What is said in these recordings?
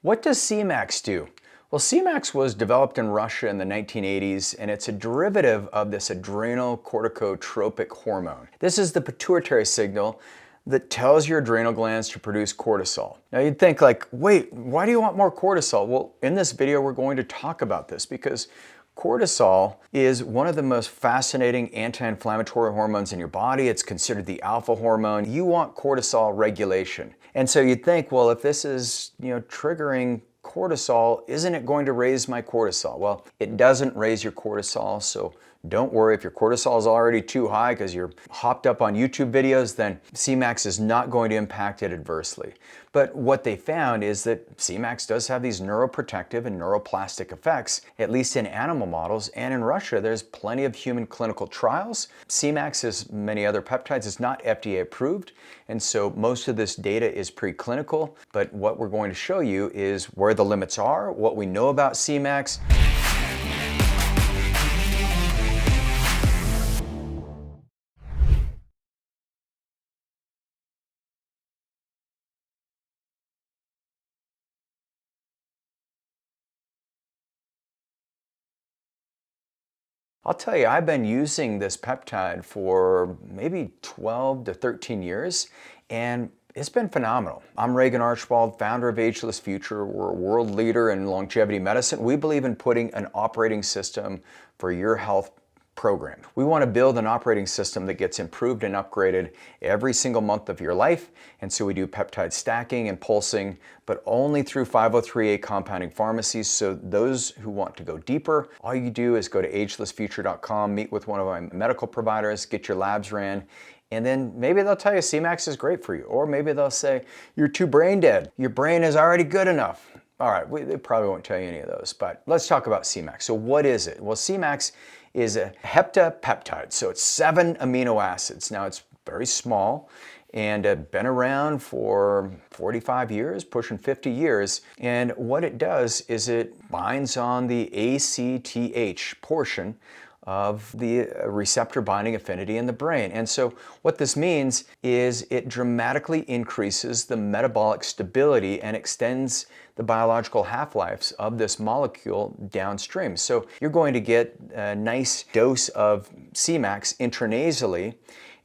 What does Semax do? Well, Semax was developed in Russia in the 1980s, and it's a derivative of this adrenal corticotropic hormone. This is the pituitary signal that tells your adrenal glands to produce cortisol. Now you'd think like, wait, why do you want more cortisol? Well, in this video we're going to talk about this because cortisol is one of the most fascinating anti-inflammatory hormones in your body. It's considered the alpha hormone. You want cortisol regulation. And so you'd think, well, if this is, triggering cortisol, isn't it going to raise my cortisol? Well, it doesn't raise your cortisol, so don't worry if your cortisol is already too high because you're hopped up on YouTube videos, then Semax is not going to impact it adversely. But what they found is that Semax does have these neuroprotective and neuroplastic effects, at least in animal models, and in Russia there's plenty of human clinical trials. Semax, as many other peptides, is not FDA approved, and so most of this data is preclinical, but what we're going to show you is where the limits are, what we know about Semax. I'll tell you, I've been using this peptide for maybe 12 to 13 years, and it's been phenomenal. I'm Regan Archibald, founder of Ageless Future. We're a world leader in longevity medicine. We believe in putting an operating system for your health program. We want to build an operating system that gets improved and upgraded every single month of your life, and so we do peptide stacking and pulsing, but only through 503A compounding pharmacies. So those who want to go deeper, all you do is go to agelessfuture.com, meet with one of my medical providers, get your labs ran, and then maybe they'll tell you Semax is great for you, or maybe they'll say you're too brain dead, your brain is already good enough. All right, they probably won't tell you any of those, but let's talk about Semax. So what is it? Well, Semax is a heptapeptide, so it's 7 amino acids. Now it's very small and been around for 45 years, pushing 50 years. And what it does is it binds on the ACTH portion of the receptor binding affinity in the brain. And so what this means is it dramatically increases the metabolic stability and extends the biological half-lives of this molecule downstream. So you're going to get a nice dose of Semax intranasally,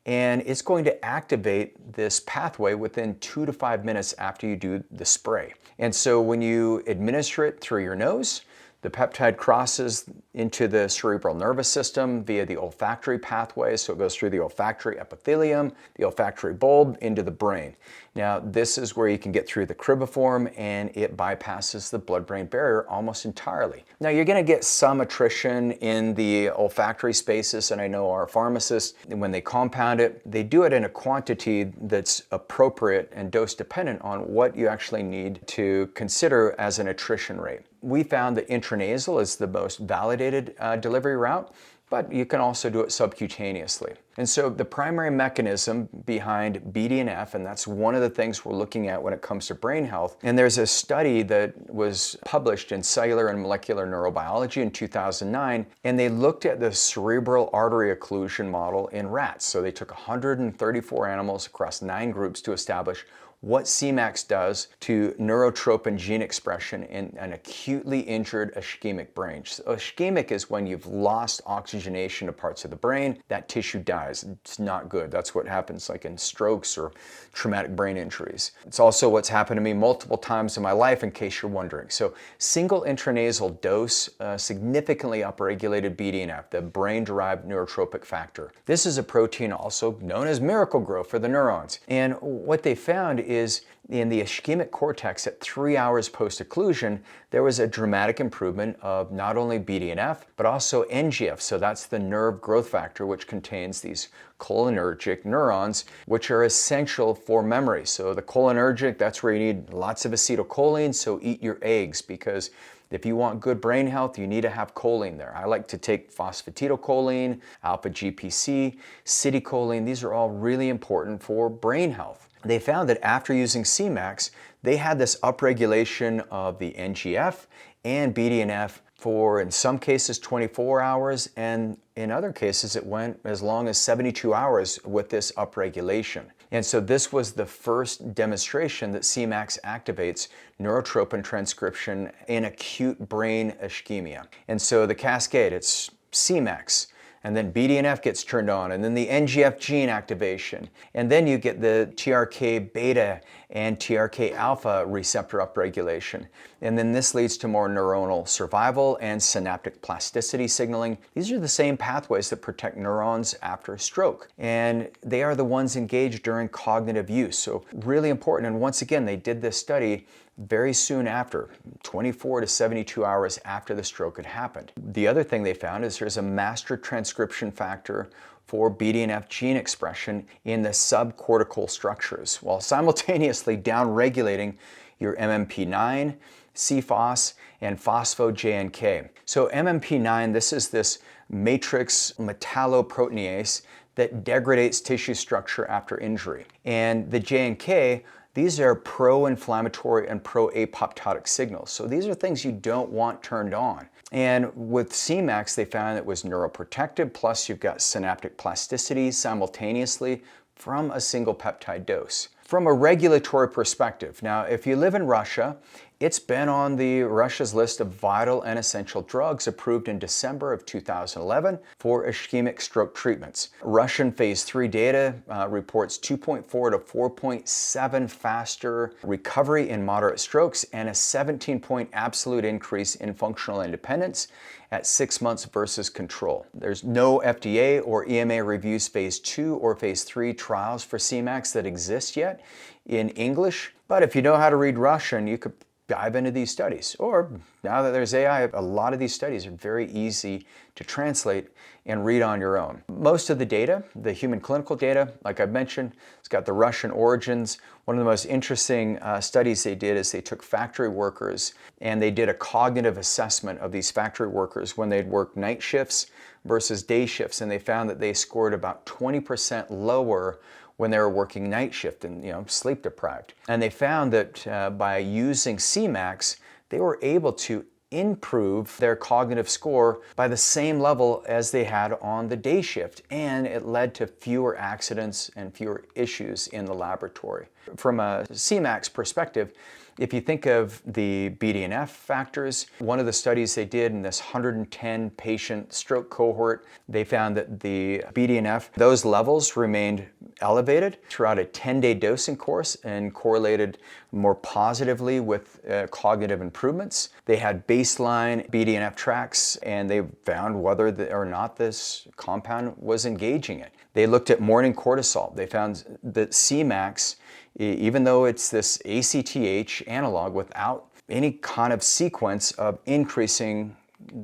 and it's going to activate this pathway within 2 to 5 minutes after you do the spray. And so when you administer it through your nose, the peptide crosses into the cerebral nervous system via the olfactory pathway, so it goes through the olfactory epithelium, the olfactory bulb, into the brain. Now, this is where you can get through the cribriform, and it bypasses the blood-brain barrier almost entirely. Now, you're going to get some attrition in the olfactory spaces, and I know our pharmacists, when they compound it, they do it in a quantity that's appropriate and dose-dependent on what you actually need to consider as an attrition rate. We found that intranasal is the most validated delivery route, but you can also do it subcutaneously. And so the primary mechanism behind BDNF, and that's one of the things we're looking at when it comes to brain health, and there's a study that was published in Cellular and Molecular Neurobiology in 2009, and they looked at the cerebral artery occlusion model in rats. So they took 134 animals across 9 groups to establish what Semax does to neurotropin gene expression in an acutely injured ischemic brain. So ischemic is when you've lost oxygenation to parts of the brain, that tissue dies. It's not good. That's what happens like in strokes or traumatic brain injuries. It's also what's happened to me multiple times in my life, in case you're wondering. So single intranasal dose significantly upregulated BDNF, the brain-derived neurotropic factor. This is a protein also known as Miracle-Gro for the neurons. And what they found is in the ischemic cortex at 3 hours post-occlusion, there was a dramatic improvement of not only BDNF, but also NGF. So that's the nerve growth factor, which contains these cholinergic neurons, which are essential for memory. So the cholinergic, that's where you need lots of acetylcholine, so eat your eggs, because if you want good brain health, you need to have choline there. I like to take phosphatidylcholine, alpha-GPC, citicholine. These are all really important for brain health. They found that after using Semax, they had this upregulation of the NGF and BDNF for, in some cases, 24 hours, and in other cases, it went as long as 72 hours with this upregulation. And so this was the first demonstration that Semax activates neurotrophin transcription in acute brain ischemia. And so the cascade, it's Semax, and then BDNF gets turned on, and then the NGF gene activation. And then you get the TRK beta and TRK alpha receptor upregulation. And then this leads to more neuronal survival and synaptic plasticity signaling. These are the same pathways that protect neurons after a stroke. And they are the ones engaged during cognitive use. So really important. And once again, they did this study very soon after, 24 to 72 hours after the stroke had happened. The other thing they found is there's a master transcription factor for BDNF gene expression in the subcortical structures, while simultaneously downregulating your MMP9, CFOS, and phospho-JNK. So MMP9, this is this matrix metalloproteinase that degrades tissue structure after injury. And the JNK, these are pro-inflammatory and pro-apoptotic signals. So these are things you don't want turned on. And with Semax, they found it was neuroprotective, plus you've got synaptic plasticity simultaneously from a single peptide dose. From a regulatory perspective, now if you live in Russia, it's been on Russia's list of vital and essential drugs approved in December of 2011 for ischemic stroke treatments. Russian phase 3 data reports 2.4 to 4.7 faster recovery in moderate strokes and a 17-point absolute increase in functional independence at 6 months versus control. There's no FDA or EMA reviews phase 2 or phase 3 trials for Semax that exist yet in English, but if you know how to read Russian, you could dive into these studies. Or now that there's AI, a lot of these studies are very easy to translate and read on your own. Most of the data, the human clinical data, like I mentioned, it's got the Russian origins. One of the most interesting studies they did is they took factory workers and they did a cognitive assessment of these factory workers when they'd work night shifts versus day shifts, and they found that they scored about 20% lower when they were working night shift and sleep deprived. And they found that by using Semax, they were able to improve their cognitive score by the same level as they had on the day shift, and it led to fewer accidents and fewer issues in the laboratory. From a Semax perspective, if you think of the BDNF factors, one of the studies they did in this 110 patient stroke cohort, they found that the BDNF, those levels remained elevated throughout a 10-day dosing course and correlated more positively with cognitive improvements. They had baseline BDNF tracks and they found whether or not this compound was engaging it. They looked at morning cortisol. They found that Semax, even though it's this ACTH analog without any kind of sequence of increasing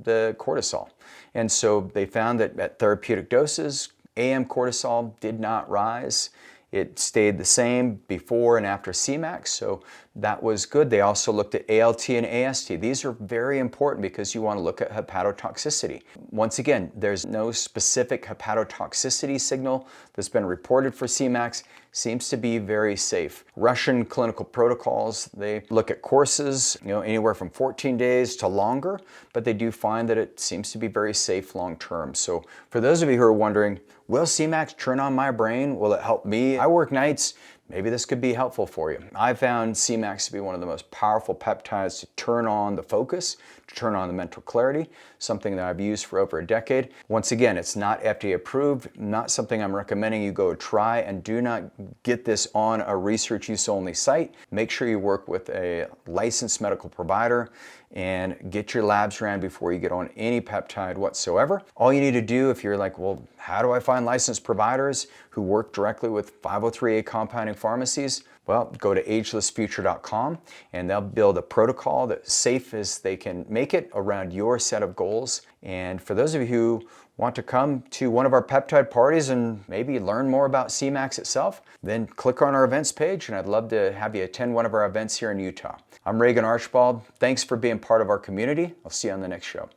the cortisol. And so they found that at therapeutic doses, AM cortisol did not rise. It stayed the same before and after Semax, so that was good. They also looked at ALT and AST. These are very important because you want to look at hepatotoxicity. Once again, there's no specific hepatotoxicity signal that's been reported for Semax. Seems to be very safe. Russian clinical protocols, they look at courses, anywhere from 14 days to longer, but they do find that it seems to be very safe long term. So for those of you who are wondering, will Semax turn on my brain? Will it help me? I work nights. Maybe this could be helpful for you. I found Semax to be one of the most powerful peptides to turn on the focus, to turn on the mental clarity, something that I've used for over a decade. Once again, it's not FDA approved, not something I'm recommending you go try, and do not get this on a research use only site. Make sure you work with a licensed medical provider and get your labs ran before you get on any peptide whatsoever. All you need to do if you're like, well, how do I find licensed providers who work directly with 503A compounding pharmacies? Well, go to agelessfuture.com and they'll build a protocol that's safe as they can make it around your set of goals. And for those of you who want to come to one of our peptide parties and maybe learn more about Semax itself, then click on our events page and I'd love to have you attend one of our events here in Utah. I'm Regan Archibald. Thanks for being part of our community. I'll see you on the next show.